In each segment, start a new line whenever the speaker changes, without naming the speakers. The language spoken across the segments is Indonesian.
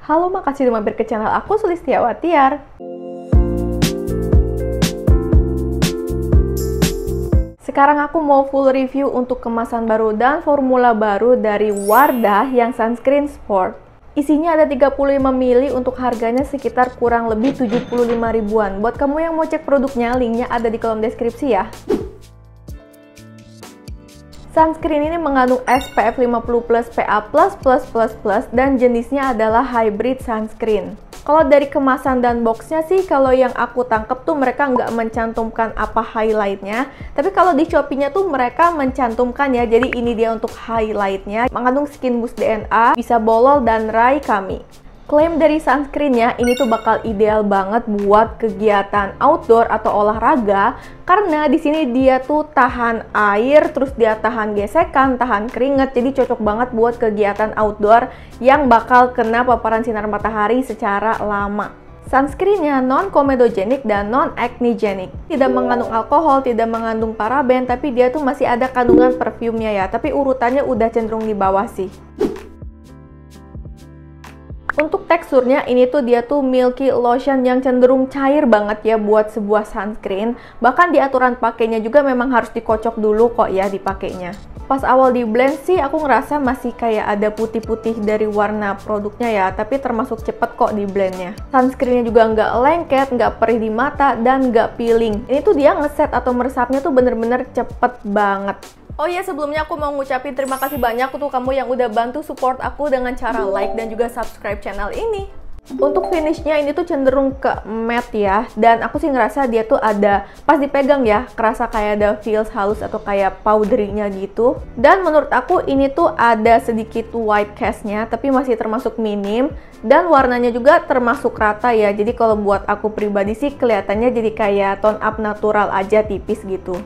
Halo, makasih udah mampir ke channel aku, Sulistiawati Tiar. Sekarang aku mau full review untuk kemasan baru dan formula baru dari Wardah yang Sunscreen Sport. Isinya ada 35 ml untuk harganya sekitar kurang lebih 75 ribuan. Buat kamu yang mau cek produknya, linknya ada di kolom deskripsi ya. Sunscreen ini mengandung SPF 50+, PA++++, dan jenisnya adalah hybrid sunscreen. Kalau dari kemasan dan boxnya sih, kalau yang aku tangkep tuh mereka nggak mencantumkan apa highlightnya. Tapi kalau di Shopee-nya tuh mereka mencantumkan ya, jadi ini dia untuk highlightnya. Mengandung Skin Boost DNA, bisa bolol dan rai kami. Klaim dari sunscreennya ini tuh bakal ideal banget buat kegiatan outdoor atau olahraga karena di sini dia tuh tahan air, terus dia tahan gesekan, tahan keringat, jadi cocok banget buat kegiatan outdoor yang bakal kena paparan sinar matahari secara lama. Sunscreennya non-comedogenic dan non-acnegenic. Tidak mengandung alkohol, tidak mengandung paraben, tapi dia tuh masih ada kandungan perfumnya ya, tapi urutannya udah cenderung di bawah sih. Untuk teksturnya ini tuh dia tuh milky lotion yang cenderung cair banget ya buat sebuah sunscreen. Bahkan di aturan pakainya juga memang harus dikocok dulu kok ya dipakainya. Pas awal di blend sih aku ngerasa masih kayak ada putih-putih dari warna produknya ya, tapi termasuk cepet kok di blendnya. Sunscreennya juga nggak lengket, nggak perih di mata, dan nggak peeling. Ini tuh dia ngeset atau meresapnya tuh bener-bener cepet banget. Oh iya, sebelumnya aku mau ngucapin terima kasih banyak untuk kamu yang udah bantu support aku dengan cara like dan juga subscribe channel ini. Untuk finishnya ini tuh cenderung ke matte ya, dan aku sih ngerasa dia tuh ada, pas dipegang ya, kerasa kayak ada feels halus atau kayak powdery-nya gitu. Dan menurut aku ini tuh ada sedikit white cast-nya, tapi masih termasuk minim, dan warnanya juga termasuk rata ya. Jadi kalau buat aku pribadi sih kelihatannya jadi kayak tone up natural aja, tipis gitu.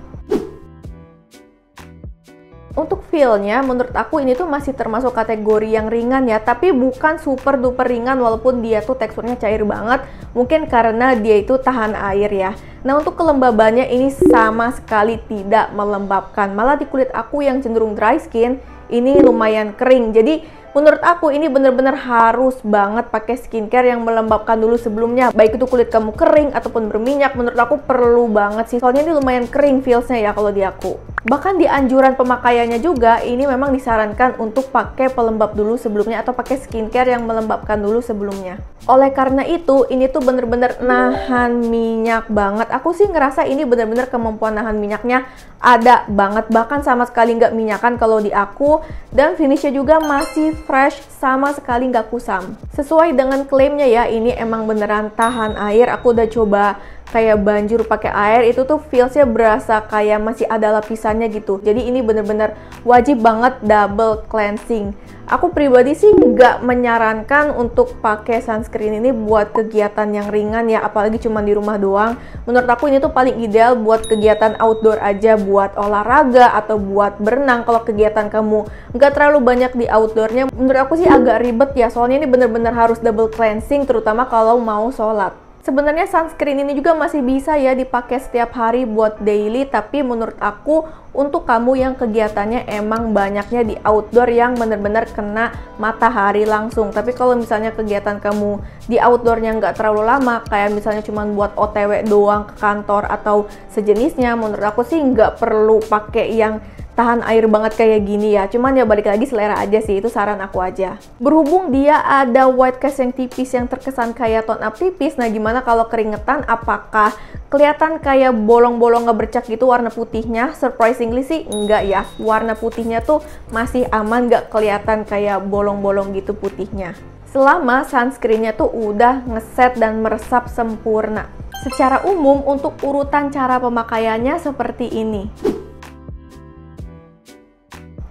Untuk feel-nya, menurut aku ini tuh masih termasuk kategori yang ringan ya, tapi bukan super duper ringan walaupun dia tuh teksturnya cair banget, mungkin karena dia itu tahan air ya. Nah, untuk kelembabannya ini sama sekali tidak melembabkan, malah di kulit aku yang cenderung dry skin, ini lumayan kering. Jadi menurut aku ini bener-bener harus banget pakai skincare yang melembabkan dulu sebelumnya. Baik itu kulit kamu kering ataupun berminyak, menurut aku perlu banget sih. Soalnya ini lumayan kering feelsnya ya kalau di aku. Bahkan di anjuran pemakaiannya juga, ini memang disarankan untuk pakai pelembab dulu sebelumnya atau pakai skincare yang melembabkan dulu sebelumnya. Oleh karena itu, ini tuh bener-bener nahan minyak banget. Aku sih ngerasa ini bener-bener kemampuan nahan minyaknya ada banget. Bahkan sama sekali nggak minyakan kalau di aku. Dan finishnya juga masih fresh, sama sekali nggak kusam. Sesuai dengan klaimnya ya, ini emang beneran tahan air. Aku udah coba kayak banjur pakai air, itu tuh feelsnya berasa kayak masih ada lapisannya gitu. Jadi ini bener-bener wajib banget double cleansing. Aku pribadi sih nggak menyarankan untuk pakai sunscreen ini buat kegiatan yang ringan ya, apalagi cuma di rumah doang. Menurut aku ini tuh paling ideal buat kegiatan outdoor aja, buat olahraga atau buat berenang. Kalau kegiatan kamu nggak terlalu banyak di outdoornya, menurut aku sih agak ribet ya, soalnya ini bener-bener harus double cleansing, terutama kalau mau sholat. Sebenarnya sunscreen ini juga masih bisa ya dipakai setiap hari buat daily, tapi menurut aku untuk kamu yang kegiatannya emang banyaknya di outdoor yang bener-bener kena matahari langsung. Tapi kalau misalnya kegiatan kamu di outdoornya nggak terlalu lama, kayak misalnya cuma buat OTW doang ke kantor atau sejenisnya, menurut aku sih nggak perlu pakai yang tahan air banget kayak gini ya. Cuman ya balik lagi selera aja sih, itu saran aku aja. Berhubung dia ada white cast yang tipis yang terkesan kayak tone up tipis, nah gimana kalau keringetan, apakah kelihatan kayak bolong-bolong nggak bercak gitu warna putihnya? Surprisingly sih enggak ya, warna putihnya tuh masih aman, nggak kelihatan kayak bolong-bolong gitu putihnya. Selama sunscreennya tuh udah ngeset dan meresap sempurna. Secara umum untuk urutan cara pemakaiannya seperti ini.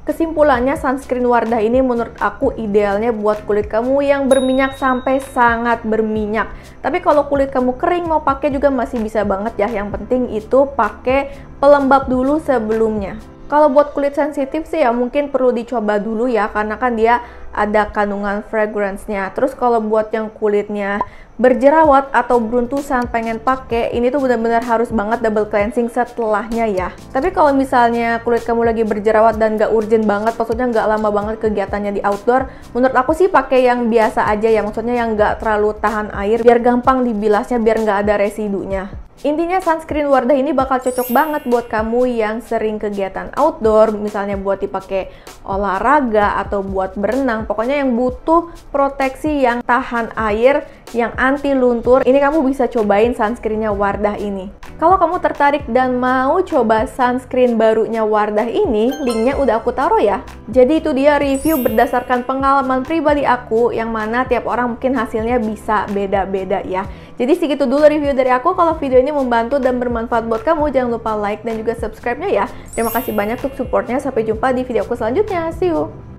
Kesimpulannya, sunscreen Wardah ini menurut aku idealnya buat kulit kamu yang berminyak sampai sangat berminyak. Tapi kalau kulit kamu kering mau pakai juga masih bisa banget ya. Yang penting itu pakai pelembab dulu sebelumnya. Kalau buat kulit sensitif sih ya mungkin perlu dicoba dulu ya, karena kan dia ada kandungan fragrance-nya. Terus kalau buat yang kulitnya berjerawat atau beruntusan pengen pakai, ini tuh benar-benar harus banget double cleansing setelahnya ya. Tapi kalau misalnya kulit kamu lagi berjerawat dan gak urgent banget, maksudnya gak lama banget kegiatannya di outdoor, menurut aku sih pakai yang biasa aja ya, maksudnya yang gak terlalu tahan air, biar gampang dibilasnya, biar gak ada residunya. Intinya sunscreen Wardah ini bakal cocok banget buat kamu yang sering kegiatan outdoor, misalnya buat dipakai olahraga atau buat berenang, pokoknya yang butuh proteksi yang tahan air, yang anti luntur, ini kamu bisa cobain sunscreennya Wardah ini. Kalau kamu tertarik dan mau coba sunscreen barunya Wardah ini, linknya udah aku taruh ya. Jadi itu dia review berdasarkan pengalaman pribadi aku, yang mana tiap orang mungkin hasilnya bisa beda-beda ya. Jadi segitu dulu review dari aku. Kalau video ini membantu dan bermanfaat buat kamu, jangan lupa like dan juga subscribe-nya ya. Terima kasih banyak untuk supportnya. Sampai jumpa di video aku selanjutnya. See you!